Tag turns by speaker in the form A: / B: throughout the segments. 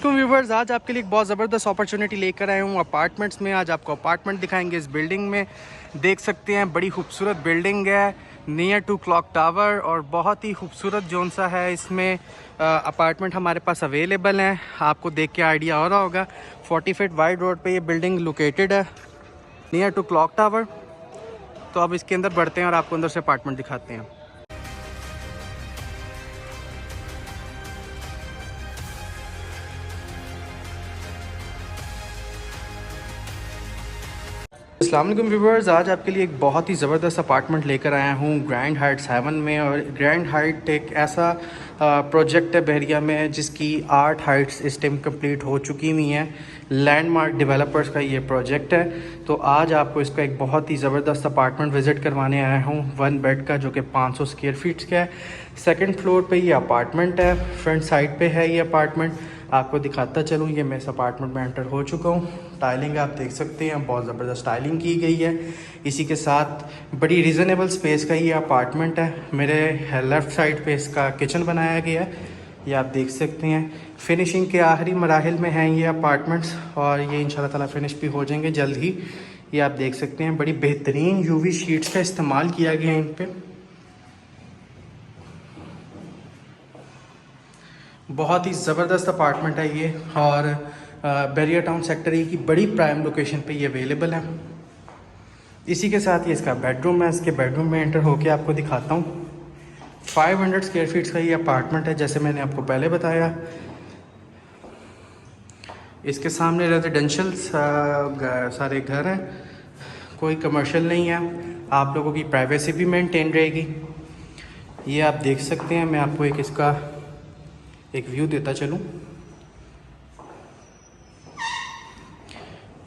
A: वालेकुम व्यूवर्स, आज आपके लिए एक बहुत ज़बरदस्त अपॉर्चुनिटी लेकर आया हूँ अपार्टमेंट्स में। आज आपको अपार्टमेंट दिखाएंगे। इस बिल्डिंग में देख सकते हैं, बड़ी खूबसूरत बिल्डिंग है नियर टू क्लॉक टावर, और बहुत ही खूबसूरत जोन सा है। इसमें अपार्टमेंट हमारे पास अवेलेबल हैं। आपको देख के आइडिया हो रहा होगा। 40 फीट वाइड रोड पे ये बिल्डिंग लोकेटेड है नियर टू क्लॉक टावर। तो अब इसके अंदर बढ़ते हैं और आपको अंदर से अपार्टमेंट दिखाते हैं। अस्सलाम वालेकुम व्यूवर्स, आज आपके लिए एक बहुत ही ज़बरदस्त अपार्टमेंट लेकर आया हूँ ग्रैंड हाइट 7 में। और ग्रैंड हाइट एक ऐसा प्रोजेक्ट है बहरिया में जिसकी 8 हाइट्स इस टाइम कंप्लीट हो चुकी हुई हैं। लैंडमार्क डेवलपर्स का ये प्रोजेक्ट है। तो आज आपको इसका एक बहुत ही ज़बरदस्त अपार्टमेंट विज़िट करवाने आया हूँ, 1 बेड का, जो कि 500 स्क्वायर फीट का है। सेकेंड फ्लोर पे ये अपार्टमेंट है, फ्रंट साइड पे है ये अपार्टमेंट। आपको दिखाता चलूँ, ये मैं इस अपार्टमेंट में एंटर हो चुका हूँ। टाइलिंग आप देख सकते हैं, बहुत ज़बरदस्त टाइलिंग की गई है। इसी के साथ बड़ी रीज़नेबल स्पेस का ये अपार्टमेंट है। मेरे लेफ़्ट साइड पे इसका किचन बनाया गया है, ये आप देख सकते हैं। फिनिशिंग के आखिरी मराहिल में हैं ये अपार्टमेंट्स, और ये इंशाल्लाह ताला फिनिश भी हो जाएंगे जल्द ही। ये आप देख सकते हैं, बड़ी बेहतरीन यूवी शीट्स का इस्तेमाल किया गया है इन पर। बहुत ही ज़बरदस्त अपार्टमेंट है ये, और बैरिया टाउन सेक्टर ए की बड़ी प्राइम लोकेशन पे ये अवेलेबल है। इसी के साथ ये इसका बेडरूम है। इसके बेडरूम में एंटर होके आपको दिखाता हूँ। 500 स्क्वायर फीट्स का ये अपार्टमेंट है, जैसे मैंने आपको पहले बताया। इसके सामने रेजिडेंशियल सारे घर हैं, कोई कमर्शियल नहीं है। आप लोगों की प्राइवेसी भी मेंटेन रहेगी। ये आप देख सकते हैं। मैं आपको इसका एक व्यू देता चलूँ।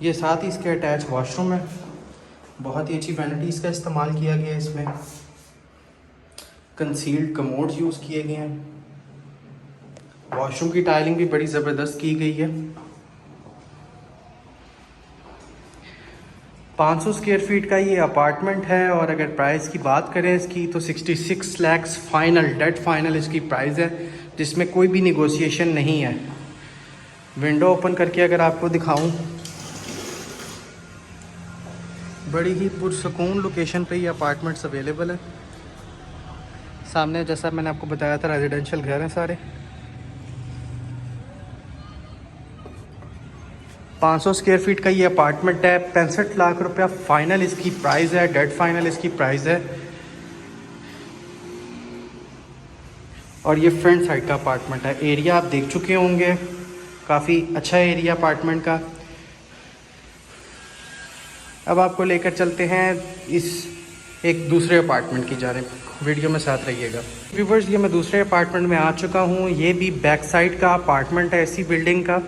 A: ये साथ ही इसके अटैच वॉशरूम है। बहुत ही अच्छी वैनिटीज़ का इस्तेमाल किया गया है इसमें। कंसील्ड कमोड्स यूज़ किए गए हैं। वॉशरूम की टाइलिंग भी बड़ी ज़बरदस्त की गई है। 500 स्क्वायर फीट का ये अपार्टमेंट है, और अगर प्राइस की बात करें इसकी, तो 66 लाख फाइनल, डेड फाइनल इसकी प्राइस है, जिसमें कोई भी निगोशिएशन नहीं है। विंडो ओपन करके अगर आपको दिखाऊं, बड़ी ही पुरसकून लोकेशन पे ये अपार्टमेंट्स अवेलेबल है। सामने जैसा मैंने आपको बताया था, रेजिडेंशियल घर हैं सारे। 500 स्क्वायर फीट का ये अपार्टमेंट है। 65 लाख रुपया फाइनल इसकी प्राइस है, डेड फाइनल इसकी प्राइस है। और ये फ्रंट साइड का अपार्टमेंट है। एरिया आप देख चुके होंगे, काफ़ी अच्छा एरिया अपार्टमेंट का। अब आपको लेकर चलते हैं इस एक दूसरे अपार्टमेंट की जानिब। वीडियो में साथ रहिएगा व्यूवर्स। ये मैं दूसरे अपार्टमेंट में आ चुका हूँ। ये भी बैक साइड का अपार्टमेंट है इसी बिल्डिंग का,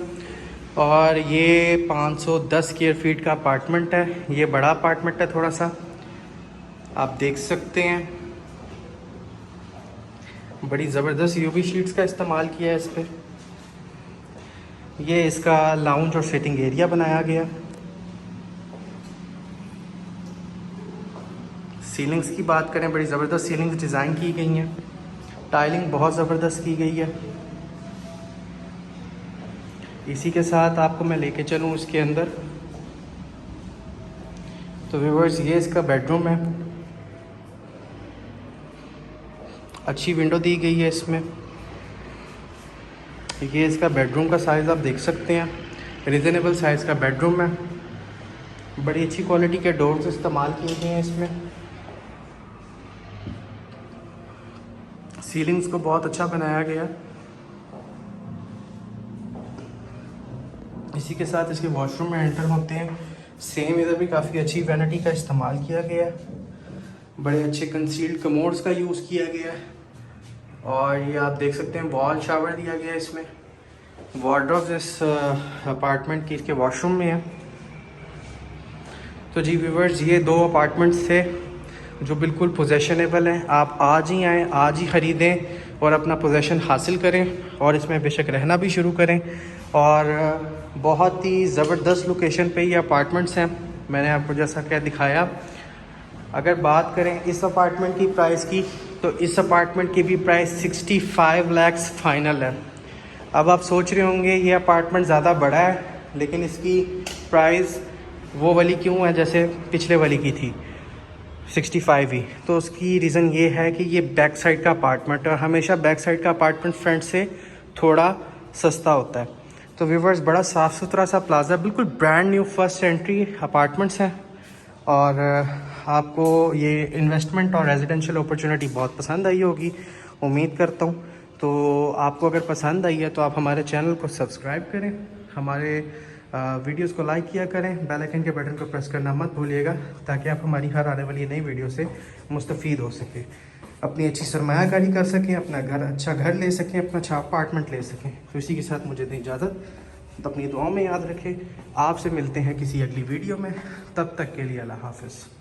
A: और ये 510 स्क्वायर फीट का अपार्टमेंट है। ये बड़ा अपार्टमेंट है थोड़ा सा, आप देख सकते हैं। बड़ी ज़बरदस्त यूवी शीट्स का इस्तेमाल किया है इस पर। ये इसका लाउंज और सिटिंग एरिया बनाया गया। सीलिंग्स की बात करें, बड़ी ज़बरदस्त सीलिंग्स डिज़ाइन की गई हैं। टाइलिंग बहुत ज़बरदस्त की गई है। इसी के साथ आपको मैं लेके चलूँ इसके अंदर, तो व्यूवर्स ये इसका बेडरूम है। अच्छी विंडो दी गई है इसमें। ये इसका बेडरूम का साइज़ आप देख सकते हैं, रीज़नेबल साइज़ का बेडरूम है। बड़ी अच्छी क्वालिटी के डोर्स इस्तेमाल किए गए हैं इसमें। सीलिंग्स को बहुत अच्छा बनाया गया। इसी के साथ इसके वॉशरूम में एंटर होते हैं। सेम इधर भी काफ़ी अच्छी वैनिटी का इस्तेमाल किया गया है। बड़े अच्छे कंसील्ड कमोड्स का यूज़ किया गया है। और ये आप देख सकते हैं, वॉल शावर दिया गया है इसमें। वार्डरोब्स इस अपार्टमेंट की इसके वॉशरूम में है। तो जी व्यूवर्स, ये 2 अपार्टमेंट्स थे जो बिल्कुल पोजेशनेबल हैं। आप आज ही आएँ, आज ही ख़रीदें और अपना पोजेशन हासिल करें, और इसमें बेशक रहना भी शुरू करें। और बहुत ही ज़बरदस्त लोकेशन पे ये अपार्टमेंट्स हैं। मैंने आपको जैसा क्या दिखाया। अगर बात करें इस अपार्टमेंट की प्राइस की, तो इस अपार्टमेंट की भी प्राइस 65 लाख फाइनल है। अब आप सोच रहे होंगे ये अपार्टमेंट ज़्यादा बड़ा है, लेकिन इसकी प्राइस वो वाली क्यों है जैसे पिछले वाली की थी 65 ही। तो उसकी रीज़न ये है कि ये बैक साइड का अपार्टमेंट है और हमेशा बैक साइड का अपार्टमेंट फ्रंट से थोड़ा सस्ता होता है। तो व्यूवर्स, बड़ा साफ़ सुथरा सा प्लाजा, बिल्कुल brand new first entry apartments हैं और आपको ये इन्वेस्टमेंट और रेजिडेंशियल अपॉर्चुनिटी बहुत पसंद आई होगी, उम्मीद करता हूँ। तो आपको अगर पसंद आई है तो आप हमारे चैनल को सब्सक्राइब करें, हमारे वीडियोस को लाइक किया करें, बेल आइकन के बटन को प्रेस करना मत भूलिएगा ताकि आप हमारी हर आने वाली नई वीडियो से मुस्तफ़ीद हो सकें, अपनी अच्छी सरमायाकारी कर सकें, अपना अच्छा घर ले सकें, अपना अच्छा अपार्टमेंट ले सकें। तो इसी के साथ मुझे दें इजाज़त, तो अपनी दुआओं में याद रखें। आपसे मिलते हैं किसी अगली वीडियो में, तब तक के लिए अल्लाह हाफ़िज़।